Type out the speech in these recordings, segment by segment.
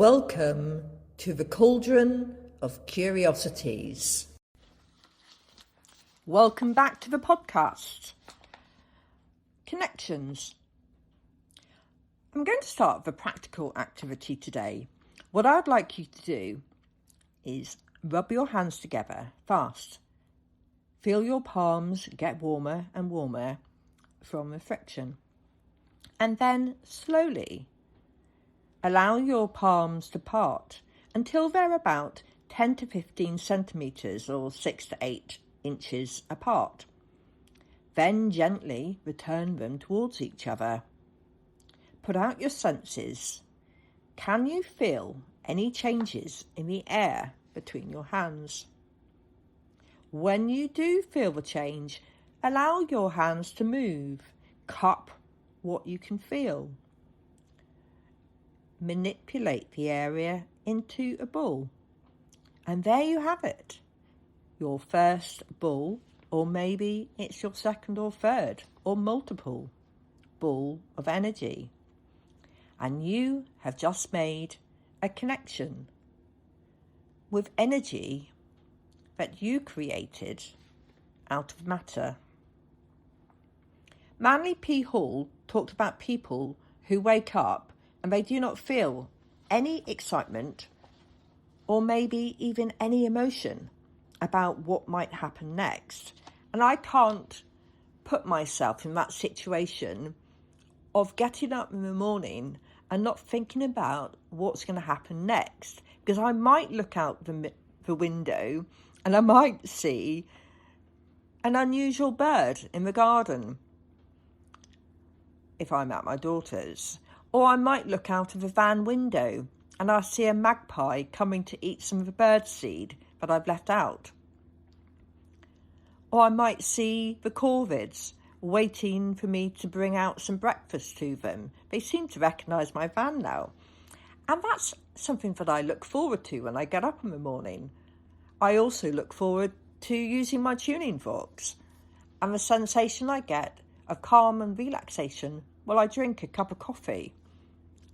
Welcome to the Cauldron of Curiosities. Welcome back to the podcast. Connections. I'm going to start with a practical activity today. What I'd like you to do is rub your hands together fast. Feel your palms get warmer and warmer from the friction. And then slowly allow your palms to part until they're about 10 to 15 centimetres or 6 to 8 inches apart. Then gently return them towards each other. Put out your senses. Can you feel any changes in the air between your hands? When you do feel the change, allow your hands to move. Cup what you can feel. Manipulate the area into a ball. And there you have it. Your first ball, or maybe it's your second or third or multiple ball of energy. And you have just made a connection with energy that you created out of matter. Manly P. Hall talked about people who wake up and they do not feel any excitement or maybe even any emotion about what might happen next. And I can't put myself in that situation of getting up in the morning and not thinking about what's going to happen next, because I might look out the window and I might see an unusual bird in the garden if I'm at my daughter's. Or I might look out of a van window and I see a magpie coming to eat some of the birdseed that I've left out. Or I might see the corvids waiting for me to bring out some breakfast to them. They seem to recognise my van now. And that's something that I look forward to when I get up in the morning. I also look forward to using my tuning forks and the sensation I get of calm and relaxation while I drink a cup of coffee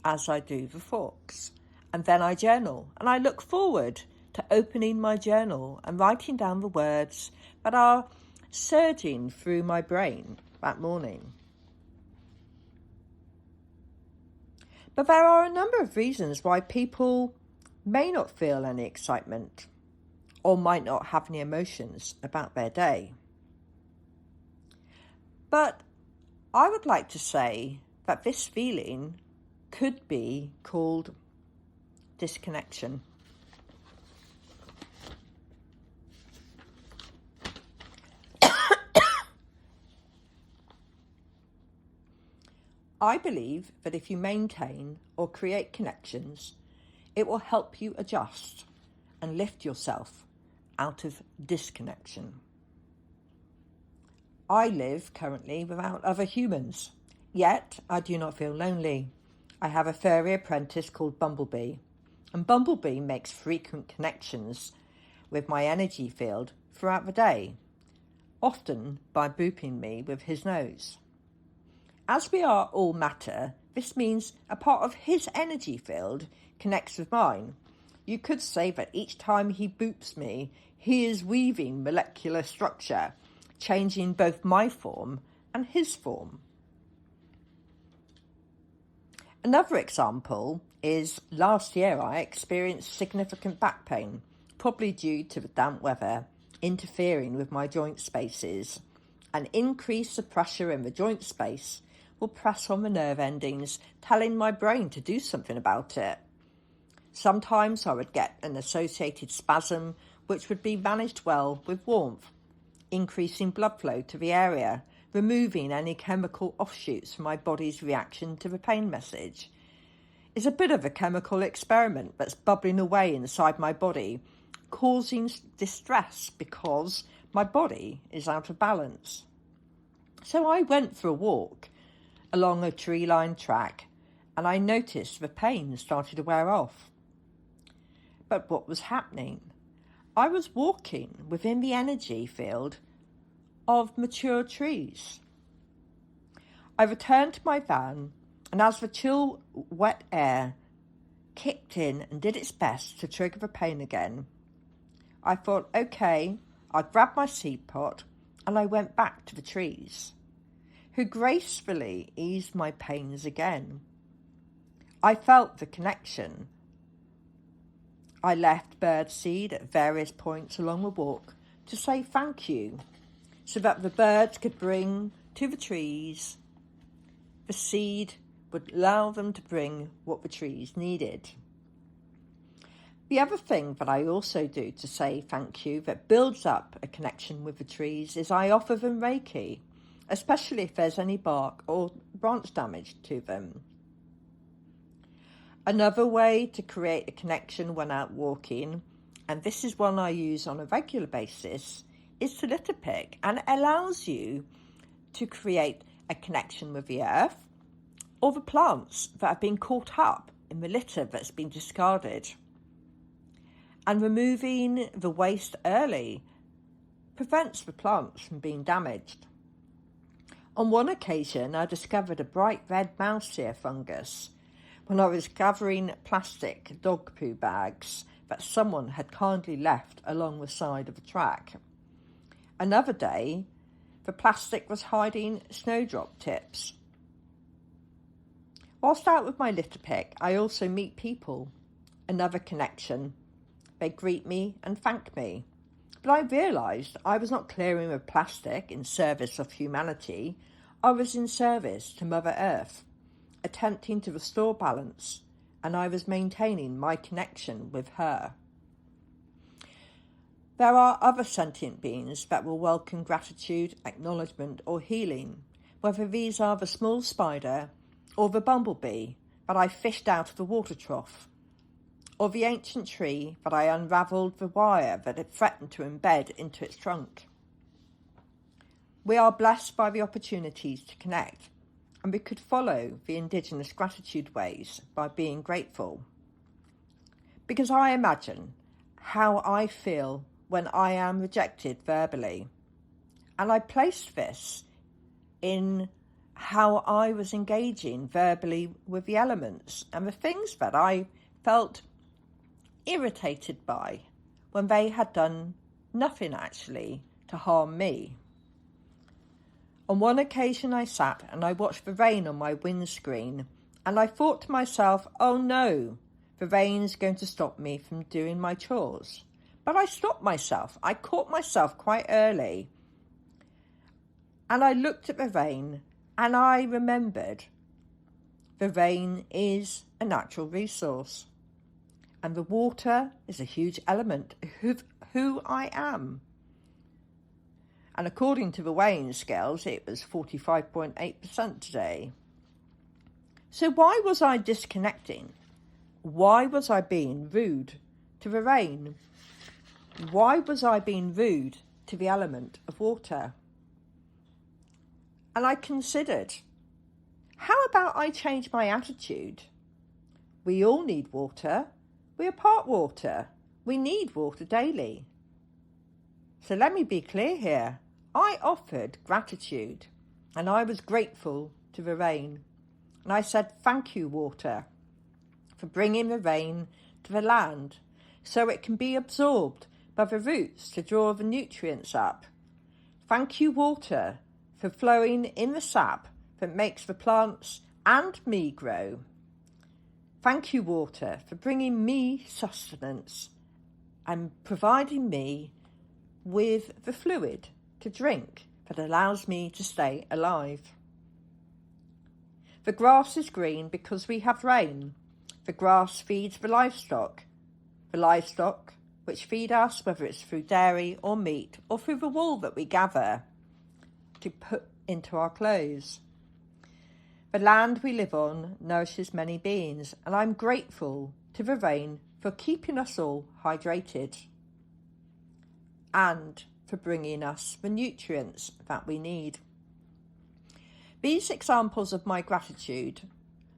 as I do the forks. And then I journal, and I look forward to opening my journal and writing down the words that are surging through my brain that morning. But there are a number of reasons why people may not feel any excitement or might not have any emotions about their day. But I would like to say that this feeling could be called disconnection. I believe that if you maintain or create connections, it will help you adjust and lift yourself out of disconnection. I live currently without other humans, yet I do not feel lonely. I have a furry apprentice called Bumblebee, and Bumblebee makes frequent connections with my energy field throughout the day, often by booping me with his nose. As we are all matter, this means a part of his energy field connects with mine. You could say that each time he boops me, he is weaving molecular structure, changing both my form and his form. Another example is last year I experienced significant back pain, probably due to the damp weather interfering with my joint spaces. An increase of pressure in the joint space will press on the nerve endings, telling my brain to do something about it. Sometimes I would get an associated spasm, which would be managed well with warmth, increasing blood flow to the area, removing any chemical offshoots from my body's reaction to the pain message. It's a bit of a chemical experiment that's bubbling away inside my body, causing distress because my body is out of balance. So I went for a walk along a tree-lined track and I noticed the pain started to wear off. But what was happening? I was walking within the energy field of mature trees. I returned to my van, and as the chill, wet air kicked in and did its best to trigger the pain again. I thought, okay, I grabbed my seed pot and I went back to the trees, who gracefully eased my pains again. I felt the connection. I left bird seed at various points along the walk to say thank you, so that the birds could bring to the trees. The seed would allow them to bring what the trees needed. The other thing that I also do to say thank you that builds up a connection with the trees is I offer them Reiki, especially if there's any bark or branch damage to them. Another way to create a connection when out walking, and this is one I use on a regular basis, is to litter pick, and it allows you to create a connection with the earth or the plants that have been caught up in the litter that's been discarded. And removing the waste early prevents the plants from being damaged. On one occasion, I discovered a bright red mouse ear fungus when I was gathering plastic dog poo bags that someone had kindly left along the side of the track. Another day, the plastic was hiding snowdrop tips. Whilst out with my litter pick, I also meet people. Another connection. They greet me and thank me. But I realised I was not clearing the plastic in service of humanity. I was in service to Mother Earth, attempting to restore balance, and I was maintaining my connection with her. There are other sentient beings that will welcome gratitude, acknowledgement or healing, whether these are the small spider or the bumblebee that I fished out of the water trough, or the ancient tree that I unravelled the wire that had threatened to embed into its trunk. We are blessed by the opportunities to connect, and we could follow the indigenous gratitude ways by being grateful. Because I imagine how I feel when I am rejected verbally, and I placed this in how I was engaging verbally with the elements and the things that I felt irritated by when they had done nothing actually to harm me. On one occasion I sat and I watched the rain on my windscreen, and I thought to myself, oh no, the rain's going to stop me from doing my chores. But I stopped myself. I caught myself quite early. And I looked at the rain and I remembered the rain is a natural resource. And the water is a huge element of who I am. And according to the weighing scales, it was 45.8% today. So why was I disconnecting? Why was I being rude to the rain? Why was I being rude to the element of water? And I considered, how about I change my attitude? We all need water. We are part water. We need water daily. So let me be clear here. I offered gratitude and I was grateful to the rain. And I said, thank you, water, for bringing the rain to the land so it can be absorbed by the roots to draw the nutrients up. Thank you, water, for flowing in the sap that makes the plants and me grow. Thank you, water, for bringing me sustenance and providing me with the fluid to drink that allows me to stay alive. The grass is green because we have rain. The grass feeds the livestock which feed us, whether it's through dairy or meat or through the wool that we gather to put into our clothes. The land we live on nourishes many beings, and I'm grateful to the rain for keeping us all hydrated and for bringing us the nutrients that we need. These examples of my gratitude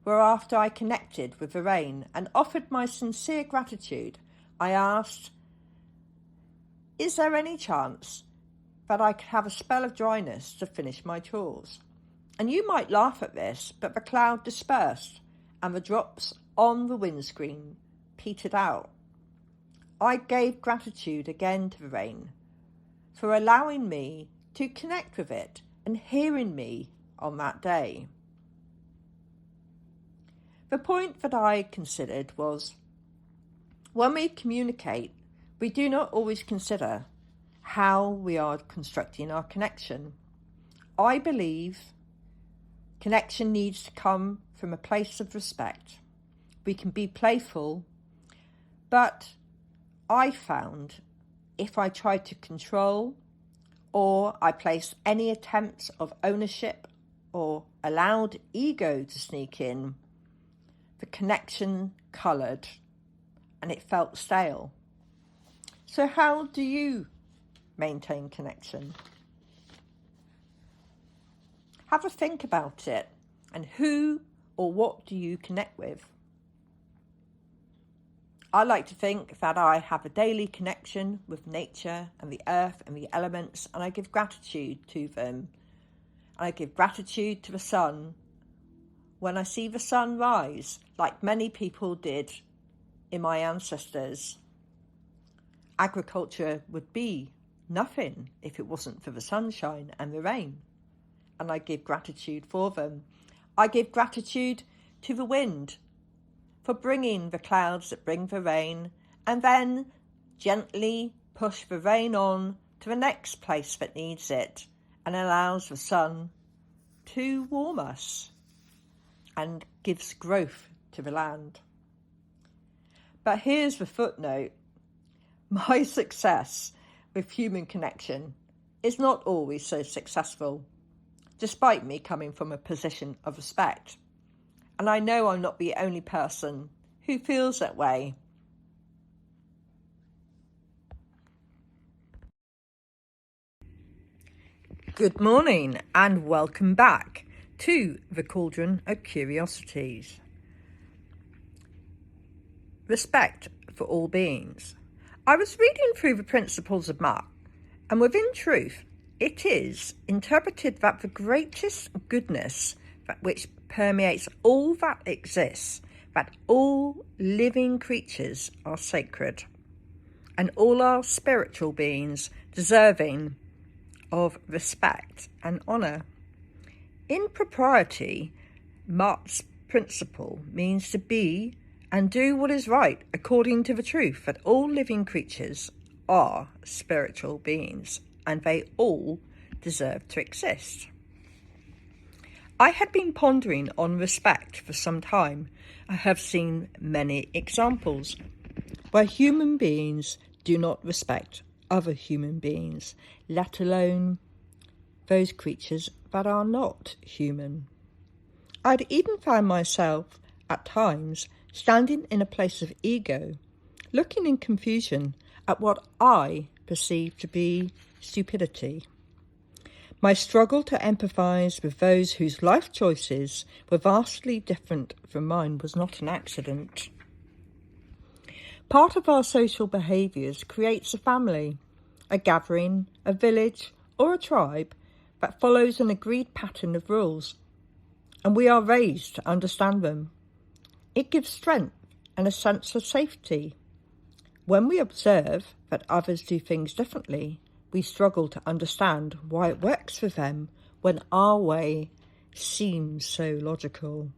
were after I connected with the rain and offered my sincere gratitude. I asked, is there any chance that I could have a spell of dryness to finish my chores? And you might laugh at this, but the cloud dispersed and the drops on the windscreen petered out. I gave gratitude again to the rain for allowing me to connect with it and hearing me on that day. The point that I considered was, when we communicate, we do not always consider how we are constructing our connection. I believe connection needs to come from a place of respect. We can be playful, but I found if I tried to control or I placed any attempts of ownership or allowed ego to sneak in, the connection coloured and it felt stale. So how do you maintain connection? Have a think about it, and who or what do you connect with? I like to think that I have a daily connection with nature and the earth and the elements, and I give gratitude to them. I give gratitude to the sun. When I see the sun rise, like many people did in my ancestors, agriculture would be nothing if it wasn't for the sunshine and the rain. And I give gratitude for them. I give gratitude to the wind for bringing the clouds that bring the rain and then gently push the rain on to the next place that needs it and allows the sun to warm us and gives growth to the land. But here's the footnote. My success with human connection is not always so successful, despite me coming from a position of respect. And I know I'm not the only person who feels that way. Good morning and welcome back to the Cauldron of Curiosities. Respect for all beings. I was reading through the principles of Mark, and within truth, it is interpreted that the greatest goodness that which permeates all that exists, that all living creatures are sacred, and all are spiritual beings deserving of respect and honour. In propriety, Mark's principle means to be and do what is right according to the truth that all living creatures are spiritual beings and they all deserve to exist. I had been pondering on respect for some time. I have seen many examples where human beings do not respect other human beings, let alone those creatures that are not human. I'd even found myself at times standing in a place of ego, looking in confusion at what I perceived to be stupidity. My struggle to empathise with those whose life choices were vastly different from mine was not an accident. Part of our social behaviours creates a family, a gathering, a village or a tribe that follows an agreed pattern of rules, and we are raised to understand them. It gives strength and a sense of safety. When we observe that others do things differently, we struggle to understand why it works for them when our way seems so logical.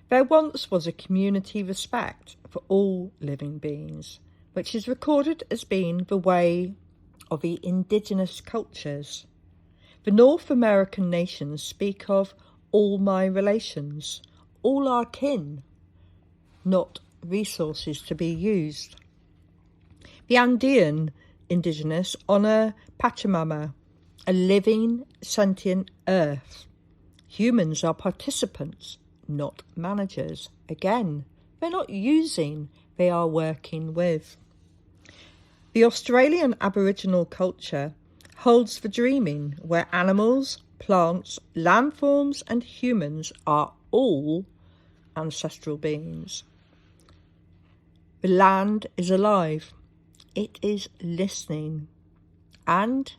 There once was a community respect for all living beings, which is recorded as being the way of the indigenous cultures. The North American nations speak of all my relations, all our kin, not resources to be used. The Andean indigenous honour Pachamama, a living, sentient earth. Humans are participants, not managers. Again, they're not using, they are working with. The Australian Aboriginal culture holds the dreaming where animals, plants, landforms and humans are all ancestral beings. The land is alive. It is listening. And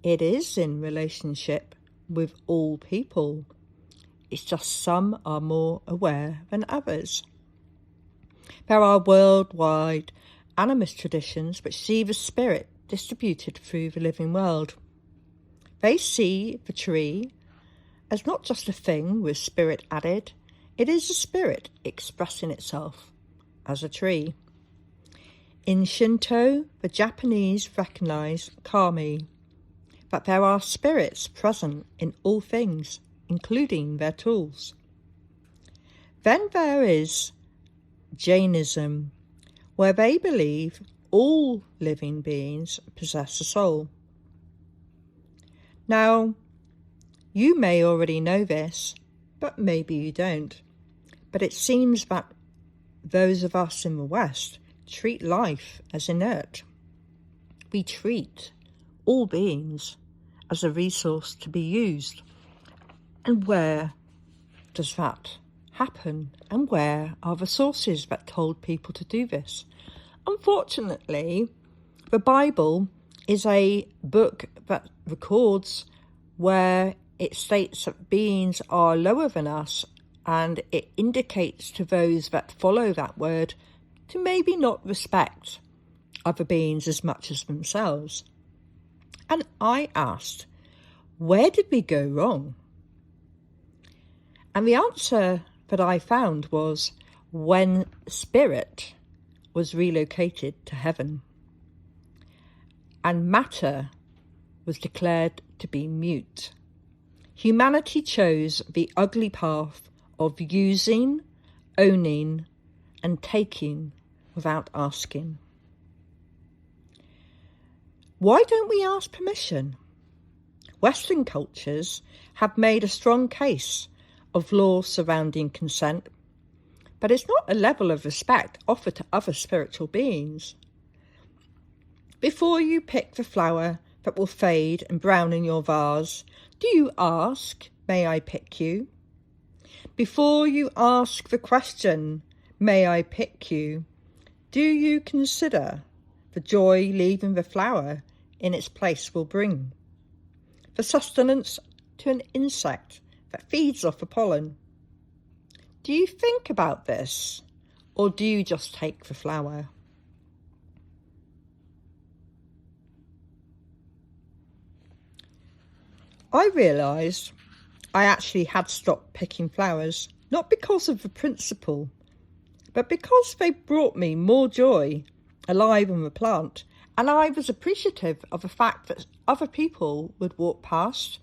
it is in relationship with all people. It's just some are more aware than others. There are worldwide animist traditions which see the spirit distributed through the living world. They see the tree as not just a thing with spirit added, it is a spirit expressing itself as a tree. In Shinto, the Japanese recognize kami, that there are spirits present in all things, including their tools. Then there is Jainism, where they believe all living beings possess a soul. Now, you may already know this, but maybe you don't. But it seems that those of us in the West treat life as inert. We treat all beings as a resource to be used. And where does that happen? And where are the sources that told people to do this? Unfortunately, the Bible is a book that records where it states that beings are lower than us, and it indicates to those that follow that word to maybe not respect other beings as much as themselves. And I asked, where did we go wrong? And the answer that I found was when spirit was relocated to heaven and matter was declared to be mute. Humanity chose the ugly path of using, owning, and taking without asking. Why don't we ask permission? Western cultures have made a strong case of laws surrounding consent, but it's not a level of respect offered to other spiritual beings. Before you pick the flower that will fade and brown in your vase, do you ask, may I pick you? Before you ask the question, may I pick you, do you consider the joy leaving the flower in its place will bring? The sustenance to an insect that feeds off the pollen. Do you think about this, or do you just take the flower? I realised I actually had stopped picking flowers, not because of the principle, but because they brought me more joy alive in the plant, and I was appreciative of the fact that other people would walk past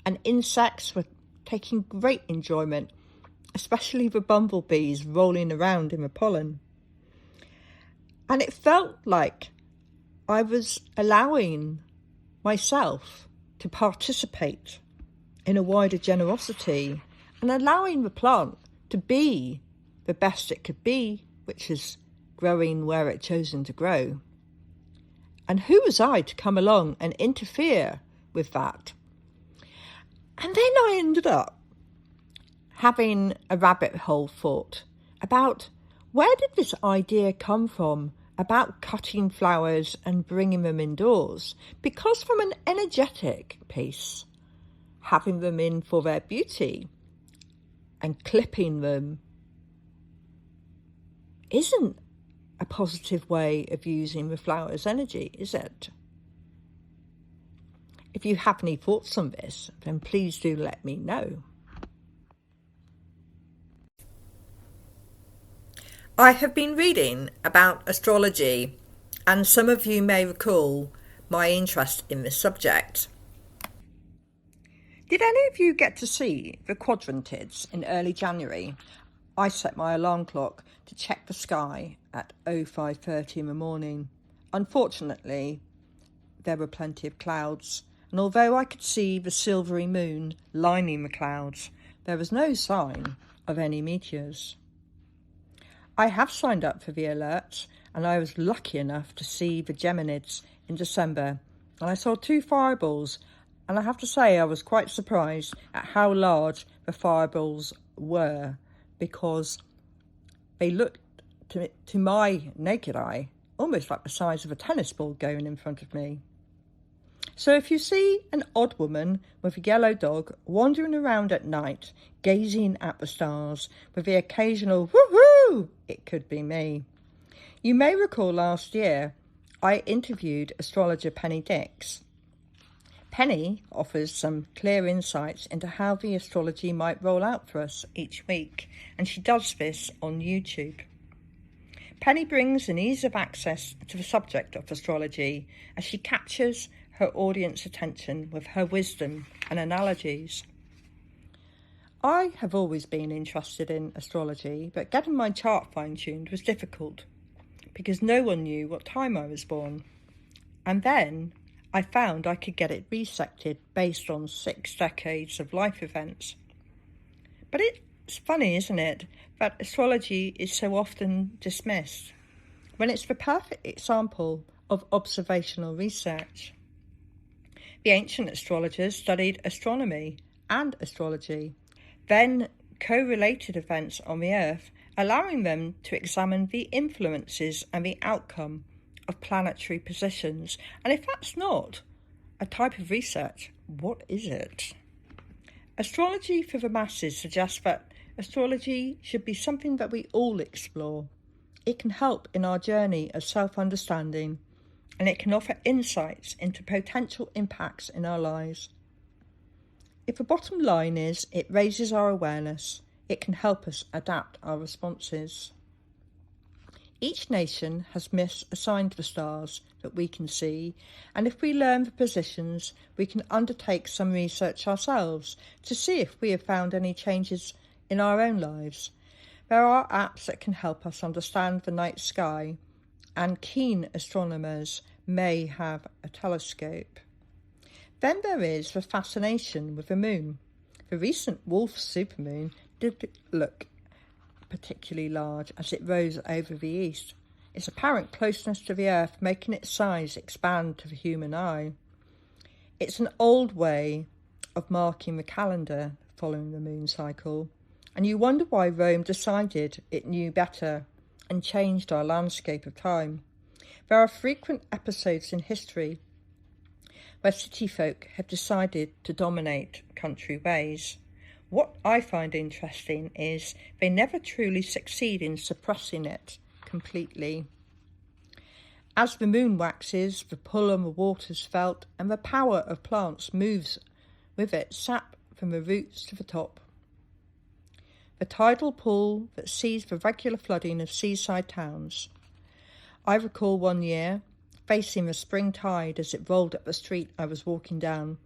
and insects were taking great enjoyment, especially the bumblebees rolling around in the pollen. And it felt like I was allowing myself to participate in a wider generosity and allowing the plant to be the best it could be, which is growing where it chosen to grow. And who was I to come along and interfere with that? And then I ended up having a rabbit hole thought about where did this idea come from about cutting flowers and bringing them indoors? Because from an energetic piece, having them in for their beauty and clipping them isn't a positive way of using the flower's energy, is it? If you have any thoughts on this, then please do let me know. I have been reading about astrology, and some of you may recall my interest in this subject. Did any of you get to see the quadrantids in early January? I set my alarm clock to check the sky at 05:30 in the morning. Unfortunately, there were plenty of clouds, and although I could see the silvery moon lining the clouds, there was no sign of any meteors. I have signed up for the alerts, and I was lucky enough to see the Geminids in December, and I saw 2 fireballs, and I have to say I was quite surprised at how large the fireballs were, because they looked, to my naked eye, almost like the size of a tennis ball going in front of me. So if you see an odd woman with a yellow dog wandering around at night, gazing at the stars with the occasional woohoo Oh, it could be me. You may recall last year I interviewed astrologer Penny Dix. Penny offers some clear insights into how the astrology might roll out for us each week, and she does this on YouTube. Penny brings an ease of access to the subject of astrology as she captures her audience attention with her wisdom and analogies. I have always been interested in astrology, but getting my chart fine-tuned was difficult because no one knew what time I was born. And then I found I could get it resected based on 6 decades of life events. But it's funny, isn't it, that astrology is so often dismissed when it's the perfect example of observational research. The ancient astrologers studied astronomy and astrology, then correlated events on the Earth, allowing them to examine the influences and the outcome of planetary positions. And if that's not a type of research, what is it? Astrology for the masses suggests that astrology should be something that we all explore. It can help in our journey of self-understanding, and it can offer insights into potential impacts in our lives. If the bottom line is it raises our awareness, it can help us adapt our responses. Each nation has myths assigned to the stars that we can see, and if we learn the positions, we can undertake some research ourselves to see if we have found any changes in our own lives. There are apps that can help us understand the night sky, and keen astronomers may have a telescope. Then there is the fascination with the moon. The recent Wolf supermoon did look particularly large as it rose over the east, its apparent closeness to the Earth making its size expand to the human eye. It's an old way of marking the calendar following the moon cycle, and you wonder why Rome decided it knew better and changed our landscape of time. There are frequent episodes in history where city folk have decided to dominate country ways. What I find interesting is they never truly succeed in suppressing it completely. As the moon waxes, the pull on the water is felt, and the power of plants moves with it, sap from the roots to the top. The tidal pool that sees the regular flooding of seaside towns. I recall one year facing the spring tide as it rolled up the street I was walking down.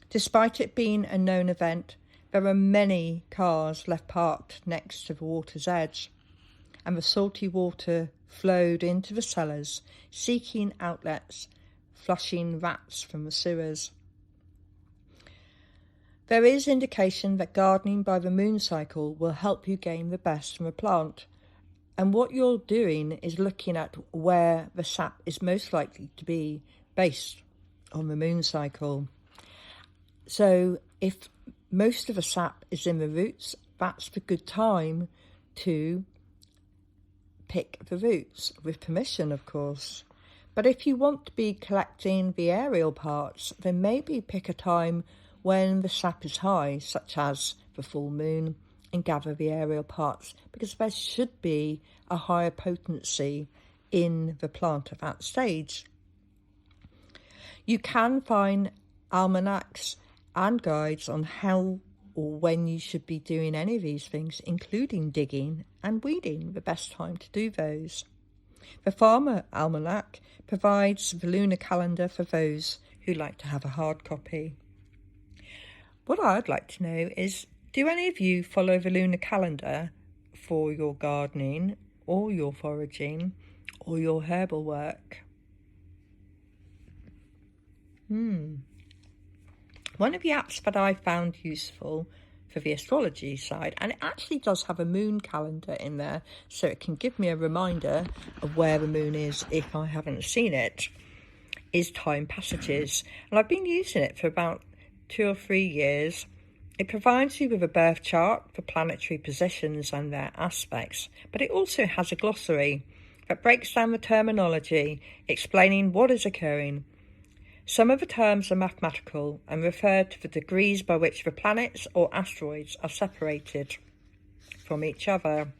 Despite it being a known event, there were many cars left parked next to the water's edge, and the salty water flowed into the cellars, seeking outlets, flushing rats from the sewers. There is indication that gardening by the moon cycle will help you gain the best from a plant, and what you're doing is looking at where the sap is most likely to be based on the moon cycle. So if most of the sap is in the roots, that's the good time to pick the roots, with permission, of course. But if you want to be collecting the aerial parts, then maybe pick a time when the sap is high, such as the full moon, and gather the aerial parts, because there should be a higher potency in the plant at that stage. You can find almanacs and guides on how or when you should be doing any of these things, including digging and weeding, the best time to do those. The Farmer Almanac provides the lunar calendar for those who like to have a hard copy. What I'd like to know is, do any of you follow the lunar calendar for your gardening or your foraging or your herbal work? One of the apps that I found useful for the astrology side, and it actually does have a moon calendar in there, so it can give me a reminder of where the moon is if I haven't seen it, is Time Passages. And I've been using it for about 2 or 3 years. It provides you with a birth chart for planetary positions and their aspects, but it also has a glossary that breaks down the terminology, explaining what is occurring. Some of the terms are mathematical and refer to the degrees by which the planets or asteroids are separated from each other.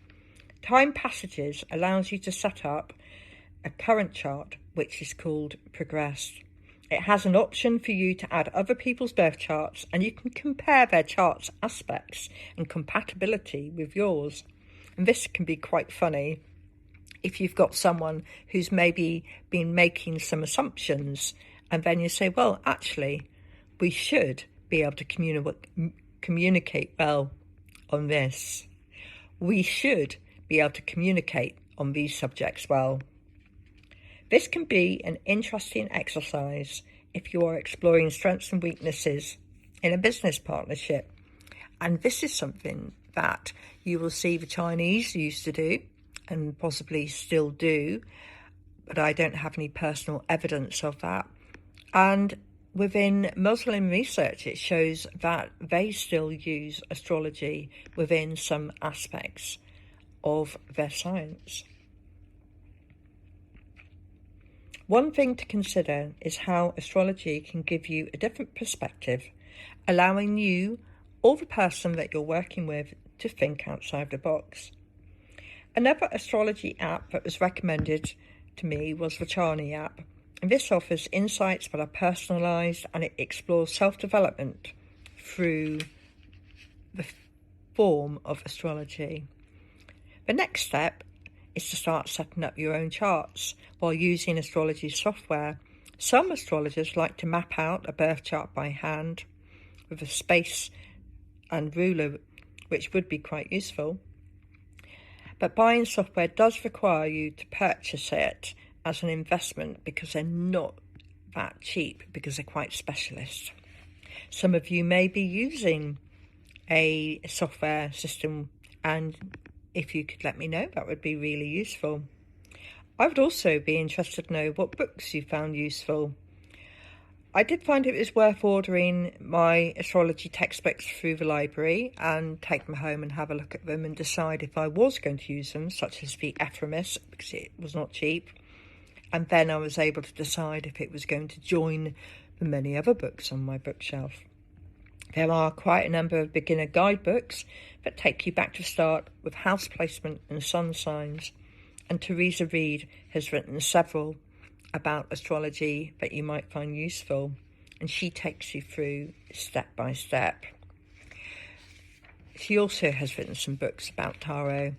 Time Passages allows you to set up a current chart, which is called Progressed. It has an option for you to add other people's birth charts, and you can compare their charts' aspects and compatibility with yours. And this can be quite funny if you've got someone who's maybe been making some assumptions, and then you say, well, actually, we should be able to communicate well on this. We should be able to communicate on these subjects well. This can be an interesting exercise if you are exploring strengths and weaknesses in a business partnership. And this is something that you will see the Chinese used to do and possibly still do, but I don't have any personal evidence of that. And within Muslim research, it shows that they still use astrology within some aspects of their science. One thing to consider is how astrology can give you a different perspective, allowing you or the person that you're working with to think outside the box. Another astrology app that was recommended to me was the Charney app, and this offers insights that are personalised, and it explores self-development through the form of astrology. The next step is to start setting up your own charts while using astrology software. Some astrologers like to map out a birth chart by hand with a space and ruler, which would be quite useful. But buying software does require you to purchase it as an investment because they're not that cheap, because they're quite specialist. Some of you may be using a software system, and if you could let me know, that would be really useful. I would also be interested to know what books you found useful. I did find it was worth ordering my astrology textbooks through the library and take them home and have a look at them and decide if I was going to use them, such as the Ephemeris, because it was not cheap. And then I was able to decide if it was going to join the many other books on my bookshelf. There are quite a number of beginner guidebooks that take you back to start with house placement and sun signs. And Teresa Reed has written several about astrology that you might find useful. And she takes you through step by step. She also has written some books about tarot.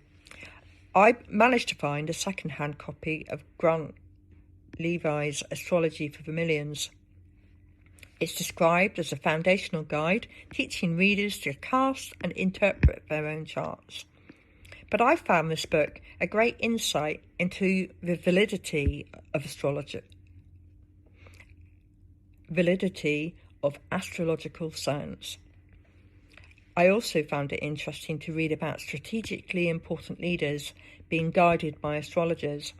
I managed to find a second-hand copy of Grant Levi's Astrology for the Millions. It's described as a foundational guide teaching readers to cast and interpret their own charts. But I found this book a great insight into the validity of astrological science. I also found it interesting to read about strategically important leaders being guided by astrologers,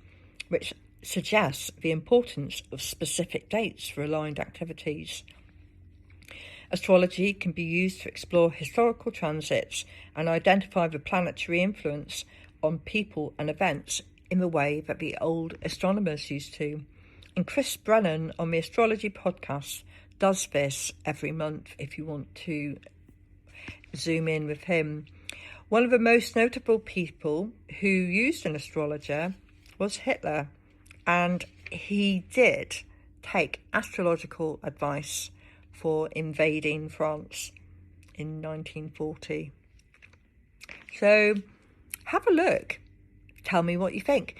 which suggests the importance of specific dates for aligned activities. Astrology can be used to explore historical transits and identify the planetary influence on people and events in the way that the old astronomers used to. And Chris Brennan on the Astrology podcast does this every month if you want to zoom in with him. One of the most notable people who used an astrologer was Hitler, and he did take astrological advice for invading France in 1940. So have a look. Tell me what you think.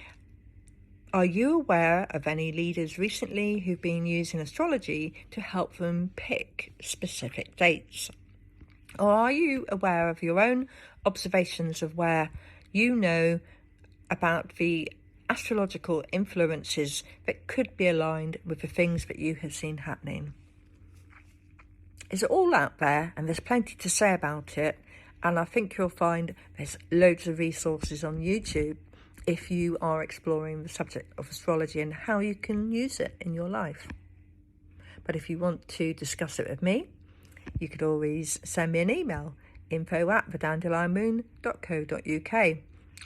Are you aware of any leaders recently who've been using astrology to help them pick specific dates? Or are you aware of your own observations of where you know about the astrological influences that could be aligned with the things that you have seen happening? It's all out there, and there's plenty to say about it, and I think you'll find there's loads of resources on YouTube if you are exploring the subject of astrology and how you can use it in your life. But if you want to discuss it with me, you could always send me an email, info@thedandelionmoon.co.uk,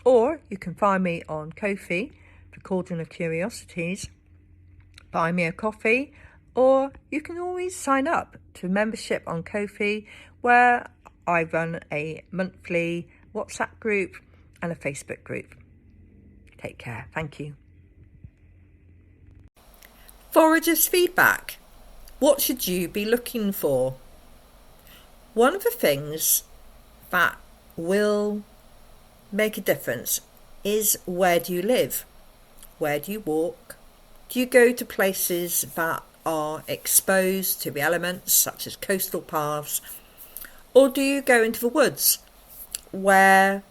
or you can find me on Ko-fi, the Cauldron of Curiosities, buy me a coffee, or you can always sign up to membership on Ko-fi, where I run a monthly WhatsApp group and a Facebook group. Take care. Thank you. Foragers' feedback. What should you be looking for? One of the things that will make a difference is, where do you live? Where do you walk? Do you go to places that are exposed to the elements, such as coastal paths? Or do you go into the woods where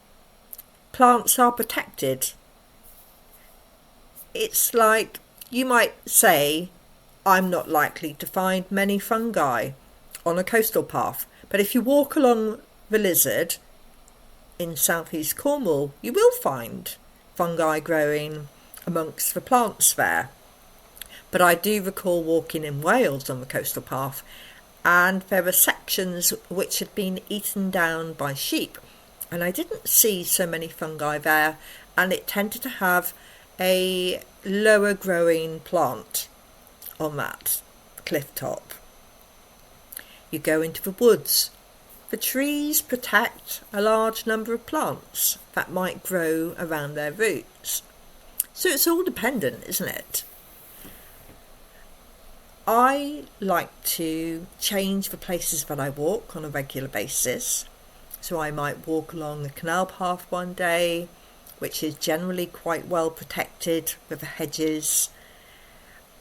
plants are protected? It's like, you might say, I'm not likely to find many fungi on a coastal path, but if you walk along the Lizard in southeast Cornwall, you will find fungi growing amongst the plants there. But I do recall walking in Wales on the coastal path, and there were sections which had been eaten down by sheep, and I didn't see so many fungi there, and it tended to have a lower growing plant on that cliff top. You go into the woods. The trees protect a large number of plants that might grow around their roots. So it's all dependent, isn't it? I like to change the places that I walk on a regular basis. So I might walk along the canal path one day, which is generally quite well protected with the hedges,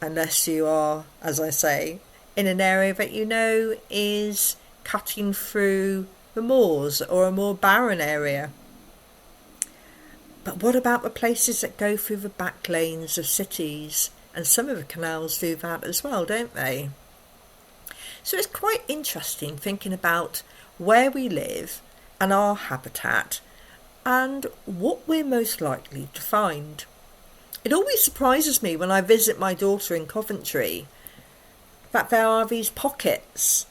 unless you are, as I say, in an area that you know is cutting through the moors or a more barren area. But what about the places that go through the back lanes of cities? And some of the canals do that as well, don't they? So it's quite interesting thinking about where we live and our habitat and what we're most likely to find. It always surprises me when I visit my daughter in Coventry that there are these pockets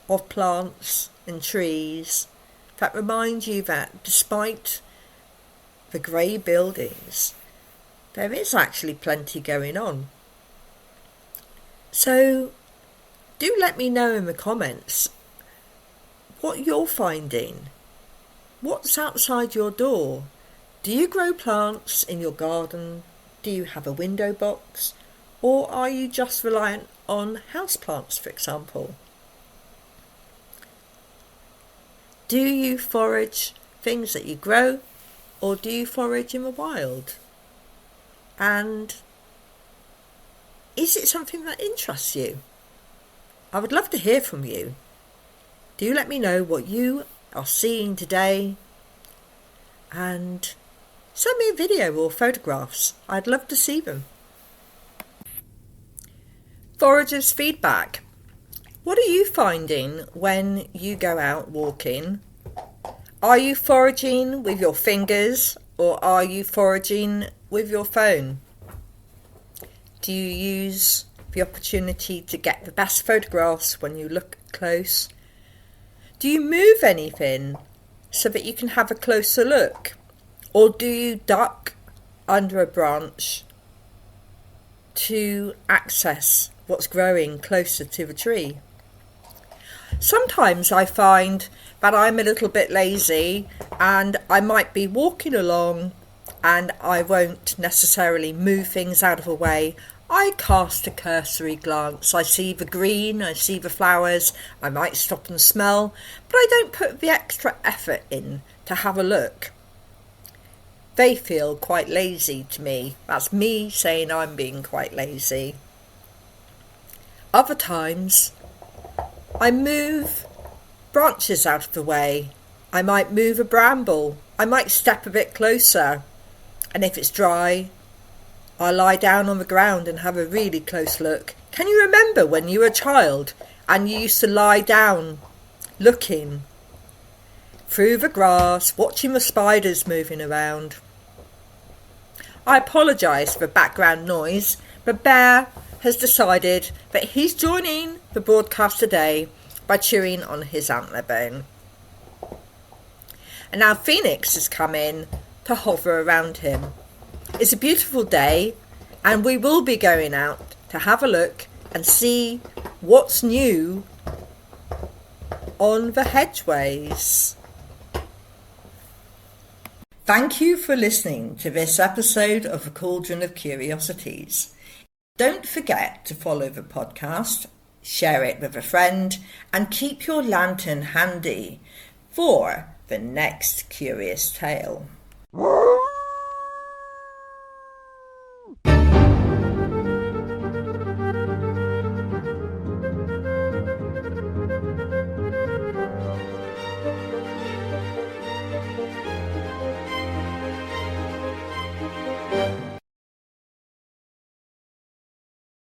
of plants and trees that remind you that despite the grey buildings, there is actually plenty going on. So do let me know in the comments what you're finding. What's outside your door? Do you grow plants in your garden? Do you have a window box? Or are you just reliant on houseplants, for example? Do you forage things that you grow, or do you forage in the wild? And is it something that interests you? I would love to hear from you. Do let me know what you are seeing today, and send me a video or photographs. I'd love to see them. Foragers' feedback. What are you finding when you go out walking? Are you foraging with your fingers, or are you foraging with your phone? Do you use the opportunity to get the best photographs when you look close? Do you move anything so that you can have a closer look? Or do you duck under a branch to access what's growing closer to the tree? Sometimes I find that I'm a little bit lazy and I might be walking along and I won't necessarily move things out of the way. I cast a cursory glance. I see the green, I see the flowers, I might stop and smell, but I don't put the extra effort in to have a look. They feel quite lazy to me. That's me saying I'm being quite lazy. Other times, I move branches out of the way. I might move a bramble. I might step a bit closer. And if it's dry, I'll lie down on the ground and have a really close look. Can you remember when you were a child and you used to lie down looking through the grass, watching the spiders moving around? I apologise for background noise, but Bear has decided that he's joining the broadcast today by chewing on his antler bone. And now Phoenix has come in to hover around him. It's a beautiful day and we will be going out to have a look and see what's new on the hedgeways. Thank you for listening to this episode of the Cauldron of Curiosities. Don't forget to follow the podcast, share it with a friend, and keep your lantern handy for the next curious tale.